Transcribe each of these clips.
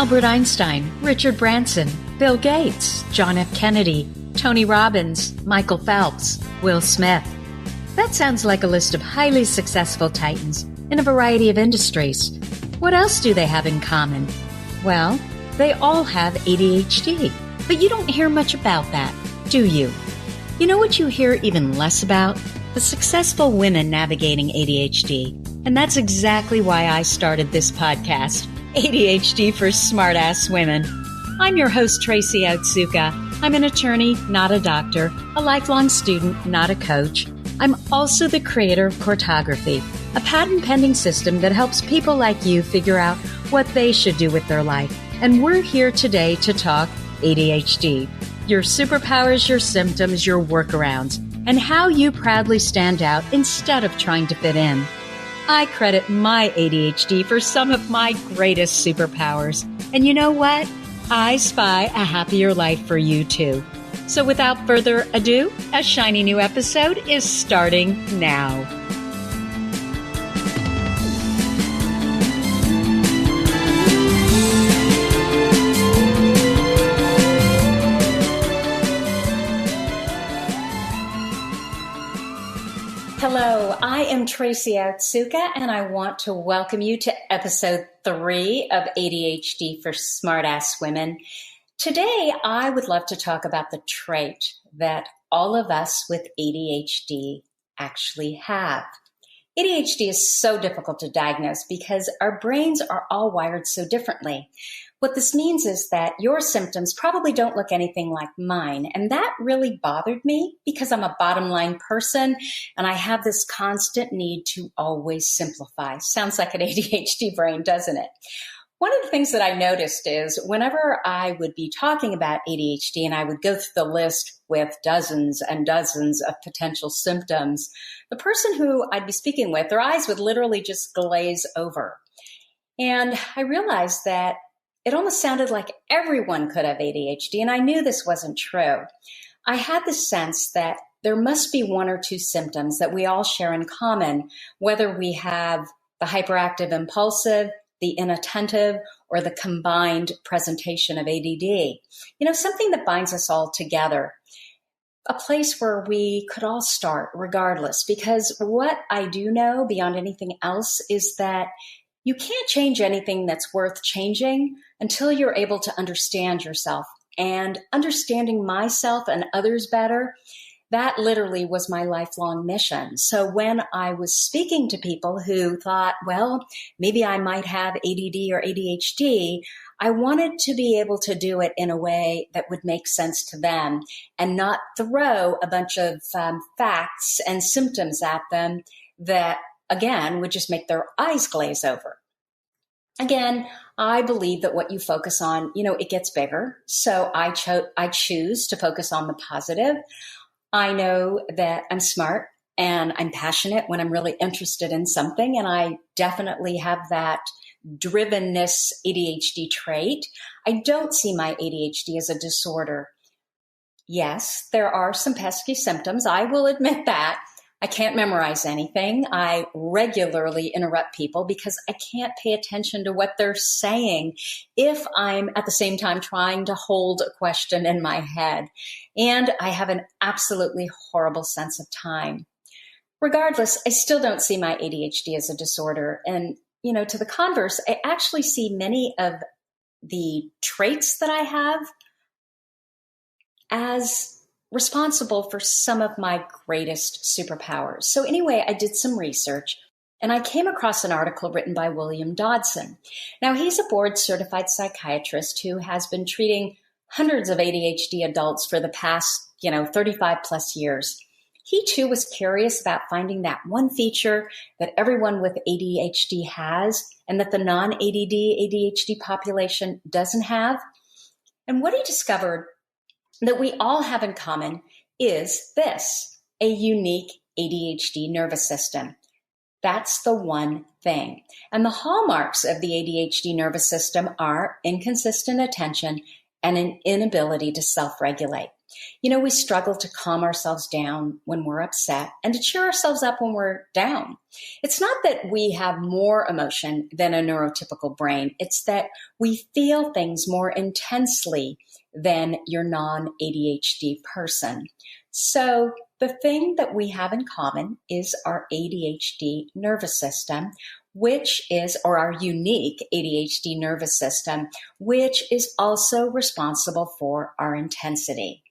Albert Einstein, Richard Branson, Bill Gates, John F. Kennedy, Tony Robbins, Michael Phelps, Will Smith. That sounds like a list of highly successful titans in a variety of industries. What else do they have in common? Well, they all have ADHD, but you don't hear much about that, do you? You know what you hear even less about? The successful women navigating ADHD. And that's exactly why I started this podcast, ADHD for Smartass Women. I'm your host, Tracy. I'm an attorney, not a doctor, a lifelong student, not a coach. I'm also the creator of Cortography, a patent-pending system that helps people like you figure out what they should do with their life. And we're here today to talk ADHD, your superpowers, your symptoms, your workarounds, and how you proudly stand out instead of trying to fit in. I credit my ADHD for some of my greatest superpowers. And you know what? I spy a happier life for you too. So without further ado, a shiny new episode is starting now. Hello, I am Tracy Otsuka, and I want to welcome you to episode 3 of ADHD for Smartass Women. Today, I would love to talk about the trait that all of us with ADHD actually have. ADHD is so difficult to diagnose because our brains are all wired so differently. What this means is that your symptoms probably don't look anything like mine. And that really bothered me because I'm a bottom line person and I have this constant need to always simplify. Sounds like an ADHD brain, doesn't it? One of the things that I noticed is whenever I would be talking about ADHD and I would go through the list with dozens and dozens of potential symptoms, the person who I'd be speaking with, their eyes would literally just glaze over. And I realized that it almost sounded like everyone could have ADHD, and I knew this wasn't true. I had the sense that there must be one or two symptoms that we all share in common, whether we have the hyperactive impulsive, the inattentive, or the combined presentation of ADD. You know, something that binds us all together. A place where we could all start regardless, because what I do know beyond anything else is that you can't change anything that's worth changing until you're able to understand yourself. And understanding myself and others better, that literally was my lifelong mission. So when I was speaking to people who thought, well, maybe I might have ADD or ADHD, I wanted to be able to do it in a way that would make sense to them and not throw a bunch of facts and symptoms at them that, again, would just make their eyes glaze over. Again, I believe that what you focus on, it gets bigger. So I choose to focus on the positive. I know that I'm smart and I'm passionate when I'm really interested in something. And I definitely have that drivenness ADHD trait. I don't see my ADHD as a disorder. Yes, there are some pesky symptoms. I will admit that. I can't memorize anything. I regularly interrupt people because I can't pay attention to what they're saying if I'm at the same time trying to hold a question in my head. And I have an absolutely horrible sense of time. Regardless, I still don't see my ADHD as a disorder. And, to the converse, I actually see many of the traits that I have as responsible for some of my greatest superpowers. So anyway, I did some research and I came across an article written by William Dodson. Now, he's a board-certified psychiatrist who has been treating hundreds of ADHD adults for the past, 35 plus years. He too was curious about finding that one feature that everyone with ADHD has and that the non-ADD ADHD population doesn't have. And what he discovered that we all have in common is this, a unique ADHD nervous system. That's the one thing. And the hallmarks of the ADHD nervous system are inconsistent attention and an inability to self-regulate. We struggle to calm ourselves down when we're upset and to cheer ourselves up when we're down. It's not that we have more emotion than a neurotypical brain. It's that we feel things more intensely than your non-ADHD person. So the thing that we have in common is our ADHD nervous system, or our unique ADHD nervous system, which is also responsible for our intensity.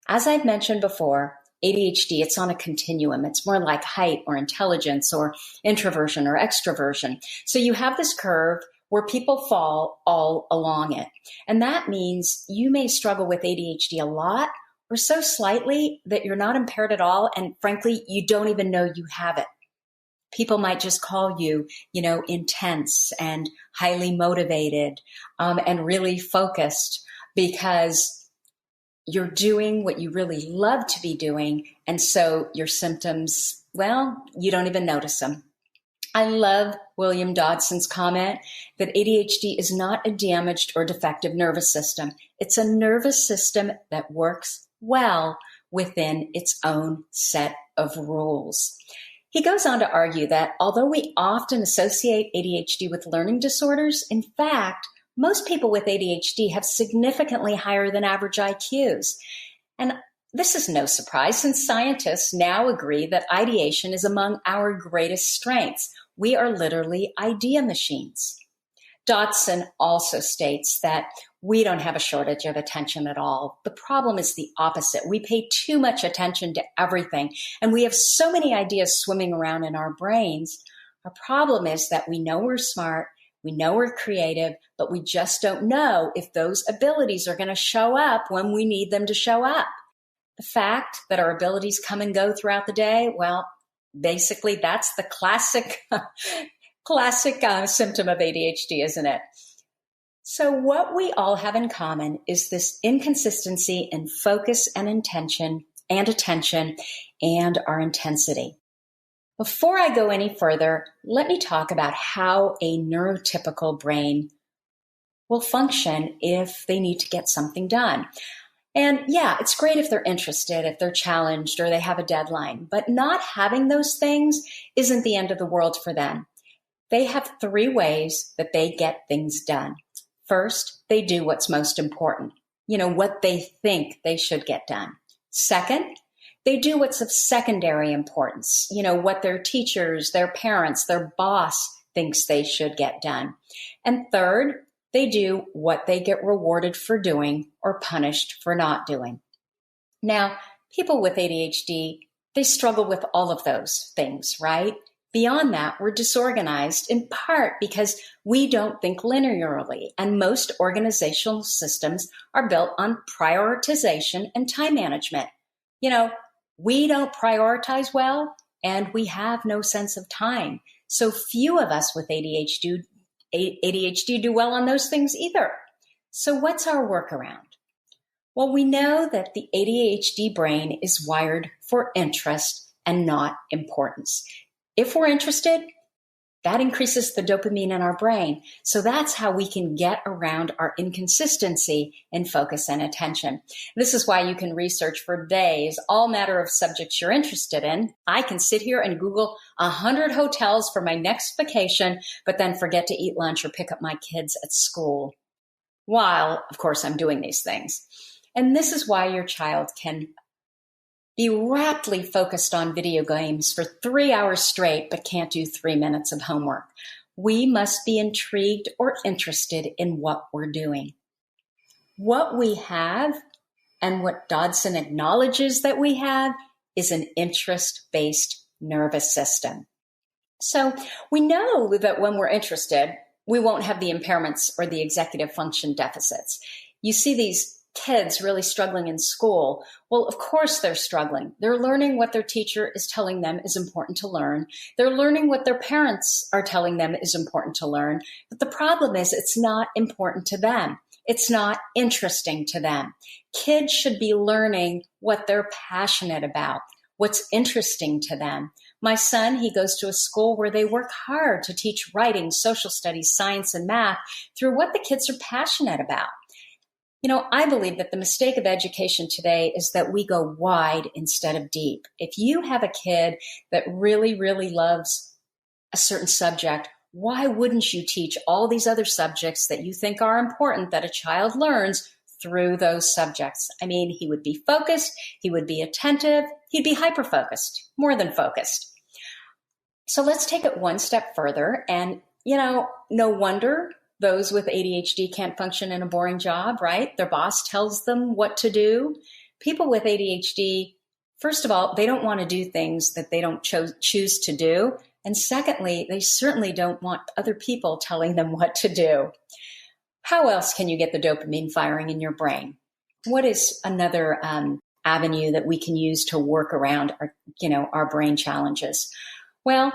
As I've mentioned before, ADHD, it's on a continuum. It's more like height or intelligence or introversion or extroversion. So you have this curve where people fall all along it. And that means you may struggle with ADHD a lot or so slightly that you're not impaired at all. And frankly, you don't even know you have it. People might just call you, intense and highly motivated and really focused because you're doing what you really love to be doing. And so your symptoms, you don't even notice them. I love William Dodson's comment that ADHD is not a damaged or defective nervous system. It's a nervous system that works well within its own set of rules. He goes on to argue that although we often associate ADHD with learning disorders, in fact, most people with ADHD have significantly higher than average IQs. And this is no surprise since scientists now agree that ideation is among our greatest strengths. We are literally idea machines. Dodson also states that we don't have a shortage of attention at all. The problem is the opposite. We pay too much attention to everything, and we have so many ideas swimming around in our brains. Our problem is that we know we're smart, we know we're creative, but we just don't know if those abilities are going to show up when we need them to show up. The fact that our abilities come and go throughout the day, basically that's the classic symptom of ADHD, isn't it? So what we all have in common is this inconsistency in focus and attention and our intensity. Before I go any further, let me talk about how a neurotypical brain will function if they need to get something done. And it's great if they're interested, if they're challenged, or they have a deadline. But not having those things isn't the end of the world for them. They have 3 ways that they get things done. First, they do what's most important, what they think they should get done. Second, they do what's of secondary importance, what their teachers, their parents, their boss thinks they should get done. And third, they do what they get rewarded for doing or punished for not doing. Now, people with ADHD, they struggle with all of those things, right? Beyond that, we're disorganized in part because we don't think linearly, and most organizational systems are built on prioritization and time management. We don't prioritize well, and we have no sense of time. So few of us with ADHD do well on those things either. So what's our workaround? Well, we know that the ADHD brain is wired for interest and not importance. If we're interested, that increases the dopamine in our brain. So that's how we can get around our inconsistency in focus and attention. This is why you can research for days all matter of subjects you're interested in. I can sit here and Google 100 hotels for my next vacation, but then forget to eat lunch or pick up my kids at school, while, of course, I'm doing these things. And this is why your child can be raptly focused on video games for 3 hours straight, but can't do 3 minutes of homework. We must be intrigued or interested in what we're doing. What we have, and what Dodson acknowledges that we have, is an interest-based nervous system. So we know that when we're interested, we won't have the impairments or the executive function deficits. You see these kids really struggling in school. Well, of course they're struggling. They're learning what their teacher is telling them is important to learn. They're learning what their parents are telling them is important to learn. But the problem is it's not important to them. It's not interesting to them. Kids should be learning what they're passionate about, what's interesting to them. My son, he goes to a school where they work hard to teach writing, social studies, science, and math through what the kids are passionate about. I believe that the mistake of education today is that we go wide instead of deep. If you have a kid that really, really loves a certain subject, why wouldn't you teach all these other subjects that you think are important that a child learns through those subjects? I mean, he would be focused, he would be attentive, he'd be hyper-focused, more than focused. So let's take it one step further. And, no wonder those with ADHD can't function in a boring job, right? Their boss tells them what to do. People with ADHD, first of all, they don't want to do things that they don't choose to do. And secondly, they certainly don't want other people telling them what to do. How else can you get the dopamine firing in your brain? What is another avenue that we can use to work around our brain challenges? Well,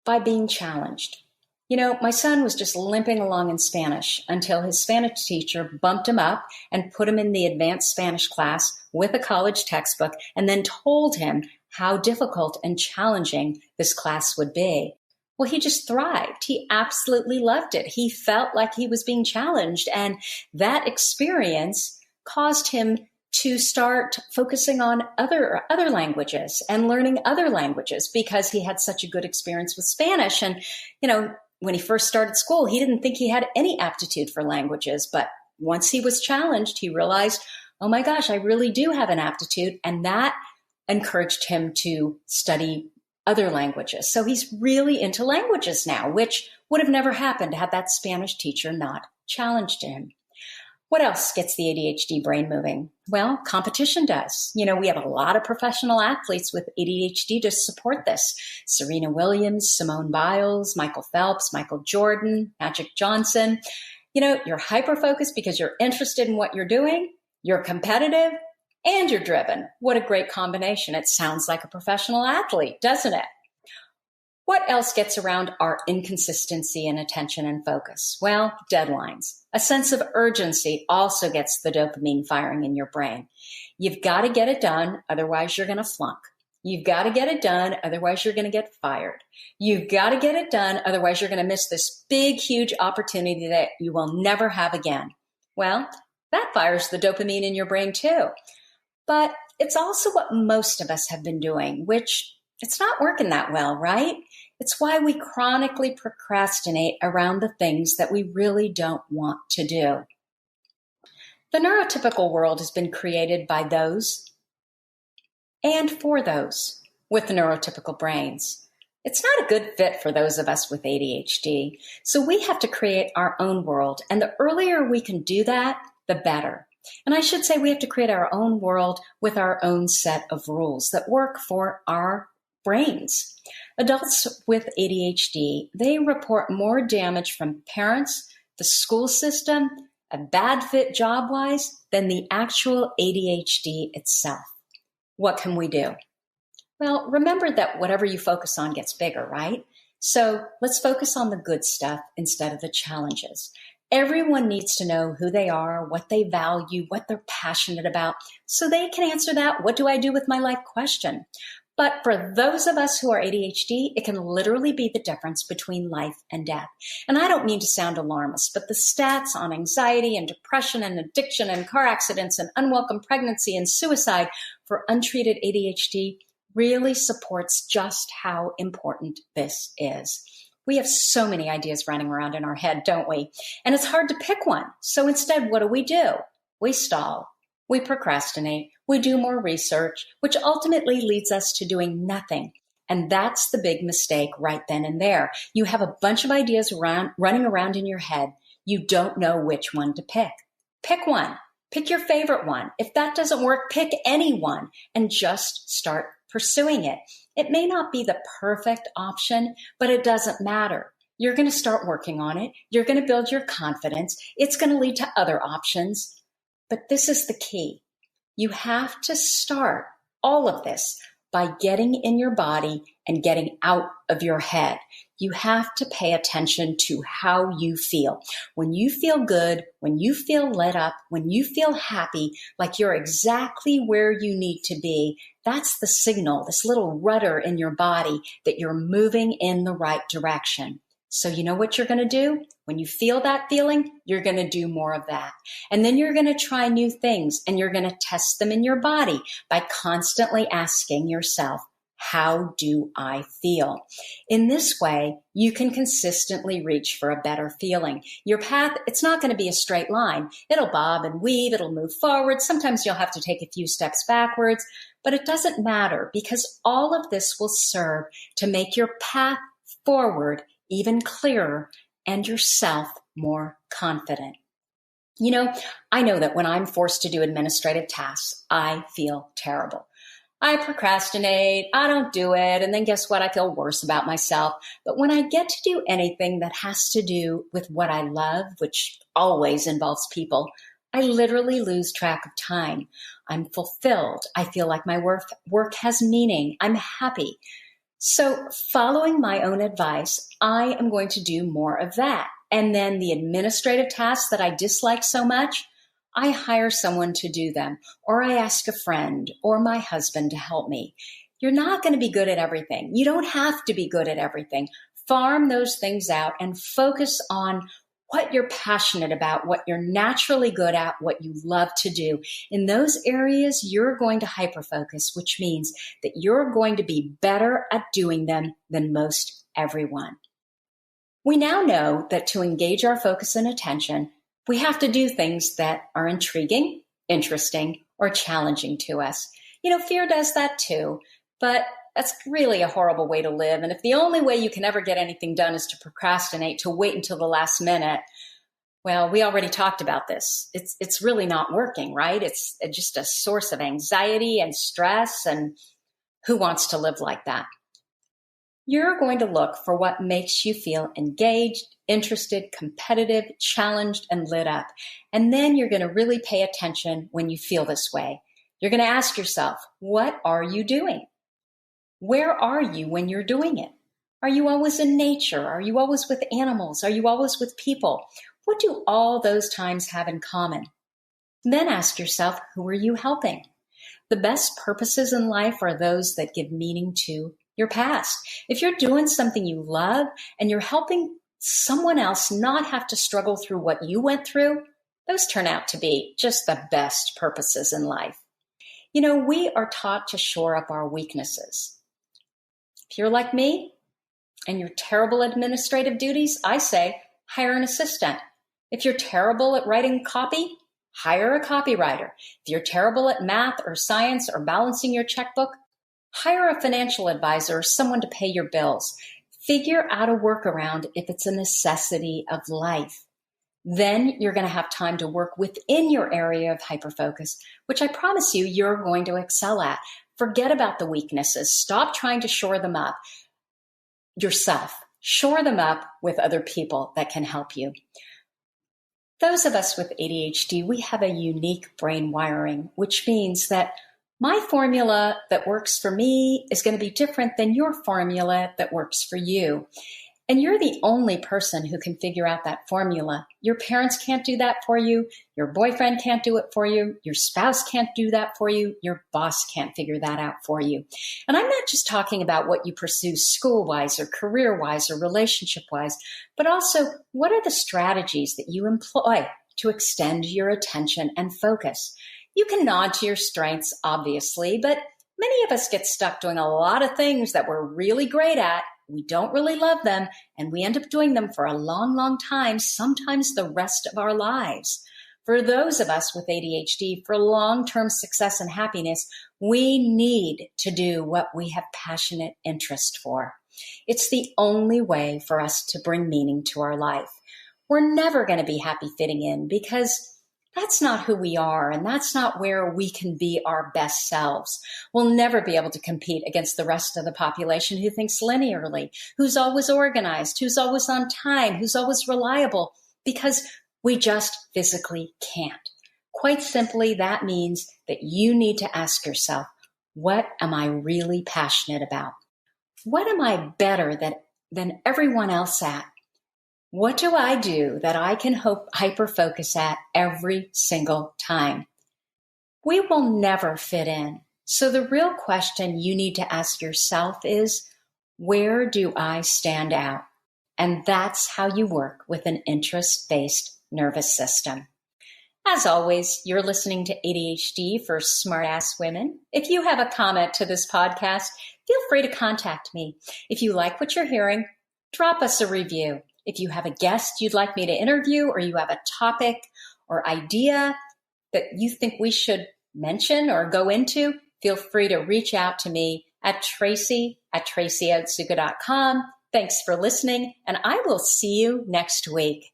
by being challenged. My son was just limping along in Spanish until his Spanish teacher bumped him up and put him in the advanced Spanish class with a college textbook and then told him how difficult and challenging this class would be. Well, he just thrived. He absolutely loved it. He felt like he was being challenged, and that experience caused him to start focusing on other languages and learning other languages because he had such a good experience with Spanish. And, when he first started school, he didn't think he had any aptitude for languages. But once he was challenged, he realized, oh my gosh, I really do have an aptitude. And that encouraged him to study other languages. So he's really into languages now, which would have never happened had that Spanish teacher not challenged him. What else gets the ADHD brain moving? Well, competition does. We have a lot of professional athletes with ADHD to support this. Serena Williams, Simone Biles, Michael Phelps, Michael Jordan, Magic Johnson. You're hyper-focused because you're interested in what you're doing, you're competitive, and you're driven. What a great combination. It sounds like a professional athlete, doesn't it? What else gets around our inconsistency in attention and focus? Well, deadlines. A sense of urgency also gets the dopamine firing in your brain. You've got to get it done, otherwise you're going to flunk. You've got to get it done, otherwise you're going to get fired. You've got to get it done, otherwise you're going to miss this big, huge opportunity that you will never have again. Well, that fires the dopamine in your brain too. But it's also what most of us have been doing, which it's not working that well, right? It's why we chronically procrastinate around the things that we really don't want to do. The neurotypical world has been created by those and for those with neurotypical brains. It's not a good fit for those of us with ADHD, so we have to create our own world, and the earlier we can do that, the better. And I should say we have to create our own world with our own set of rules that work for our brains. Adults with ADHD, they report more damage from parents, the school system, a bad fit job-wise, than the actual ADHD itself. What can we do? Well, remember that whatever you focus on gets bigger, right? So let's focus on the good stuff instead of the challenges. Everyone needs to know who they are, what they value, what they're passionate about, so they can answer that "what do I do with my life" question. But for those of us who are ADHD, it can literally be the difference between life and death. And I don't mean to sound alarmist, but the stats on anxiety and depression and addiction and car accidents and unwelcome pregnancy and suicide for untreated ADHD really supports just how important this is. We have so many ideas running around in our head, don't we? And it's hard to pick one. So instead, what do? We stall. We procrastinate, we do more research, which ultimately leads us to doing nothing. And that's the big mistake right then and there. You have a bunch of ideas running around in your head. You don't know which one to pick. Pick one. Pick your favorite one. If that doesn't work, pick any one and just start pursuing it. It may not be the perfect option, but it doesn't matter. You're going to start working on it. You're going to build your confidence. It's going to lead to other options. But this is the key. You have to start all of this by getting in your body and getting out of your head. You have to pay attention to how you feel. When you feel good, when you feel lit up, when you feel happy, like you're exactly where you need to be, that's the signal, this little rudder in your body that you're moving in the right direction. So you know what you're going to do? When you feel that feeling, you're going to do more of that. And then you're going to try new things and you're going to test them in your body by constantly asking yourself, how do I feel? In this way, you can consistently reach for a better feeling. Your path, it's not going to be a straight line. It'll bob and weave. It'll move forward. Sometimes you'll have to take a few steps backwards, but it doesn't matter because all of this will serve to make your path forward even clearer and yourself more confident. You know, I know that when I'm forced to do administrative tasks, I feel terrible. I procrastinate, I don't do it, and then guess what? I feel worse about myself. But when I get to do anything that has to do with what I love, which always involves people, I literally lose track of time. I'm fulfilled. I feel like my work has meaning. I'm happy. So following my own advice, I am going to do more of that. And then the administrative tasks that I dislike so much, I hire someone to do them, or I ask a friend or my husband to help me. You're not going to be good at everything. You don't have to be good at everything. Farm those things out and focus on what you're passionate about, what you're naturally good at, what you love to do. In those areas, you're going to hyperfocus, which means that you're going to be better at doing them than most everyone. We now know that to engage our focus and attention, we have to do things that are intriguing, interesting, or challenging to us. You know, fear does that too, but that's really a horrible way to live. And if the only way you can ever get anything done is to procrastinate, to wait until the last minute, well, we already talked about this. It's really not working, right? It's just a source of anxiety and stress, and who wants to live like that? You're going to look for what makes you feel engaged, interested, competitive, challenged, and lit up. And then you're going to really pay attention when you feel this way. You're going to ask yourself, what are you doing? Where are you when you're doing it? Are you always in nature? Are you always with animals? Are you always with people? What do all those times have in common? Then ask yourself, who are you helping? The best purposes in life are those that give meaning to your past. If you're doing something you love and you're helping someone else not have to struggle through what you went through, those turn out to be just the best purposes in life. You know, we are taught to shore up our weaknesses. If you're like me and you're terrible at administrative duties, I say hire an assistant. If you're terrible at writing copy, hire a copywriter. If you're terrible at math or science or balancing your checkbook, hire a financial advisor or someone to pay your bills. Figure out a workaround if it's a necessity of life. Then you're going to have time to work within your area of hyperfocus, which I promise you, you're going to excel at. Forget about the weaknesses. Stop trying to shore them up yourself. Shore them up with other people that can help you. Those of us with ADHD, we have a unique brain wiring, which means that my formula that works for me is going to be different than your formula that works for you. And you're the only person who can figure out that formula. Your parents can't do that for you. Your boyfriend can't do it for you. Your spouse can't do that for you. Your boss can't figure that out for you. And I'm not just talking about what you pursue school-wise or career-wise or relationship-wise, but also what are the strategies that you employ to extend your attention and focus. You can nod to your strengths, obviously, but many of us get stuck doing a lot of things that we're really great at. We don't really love them, and we end up doing them for a long, long time, sometimes the rest of our lives. For those of us with ADHD, for long-term success and happiness, we need to do what we have passionate interest for. It's the only way for us to bring meaning to our life. We're never going to be happy fitting in because that's not who we are, and that's not where we can be our best selves. We'll never be able to compete against the rest of the population who thinks linearly, who's always organized, who's always on time, who's always reliable, because we just physically can't. Quite simply, that means that you need to ask yourself, what am I really passionate about? What am I better than everyone else at? What do I do that I can hyper-focus at every single time? We will never fit in. So the real question you need to ask yourself is, where do I stand out? And that's how you work with an interest-based nervous system. As always, you're listening to ADHD for Smartass Women. If you have a comment to this podcast, feel free to contact me. If you like what you're hearing, drop us a review. If you have a guest you'd like me to interview, or you have a topic or idea that you think we should mention or go into, feel free to reach out to me at tracy@tracyotsuka.com. Thanks for listening, and I will see you next week.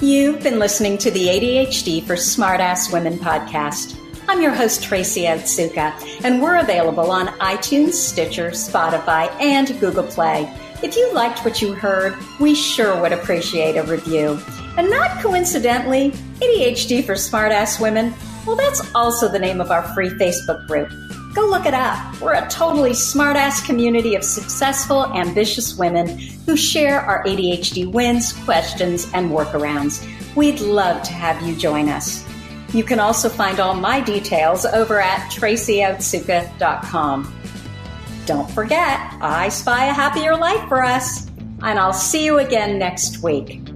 You've been listening to the ADHD for Smartass Women podcast. I'm your host, Tracy Otsuka, and we're available on iTunes, Stitcher, Spotify, and Google Play. If you liked what you heard, we sure would appreciate a review. And not coincidentally, ADHD for Smartass Women, well, that's also the name of our free Facebook group. Go look it up. We're a totally smartass community of successful, ambitious women who share our ADHD wins, questions, and workarounds. We'd love to have you join us. You can also find all my details over at tracyotsuka.com. Don't forget, I spy a happier life for us, and I'll see you again next week.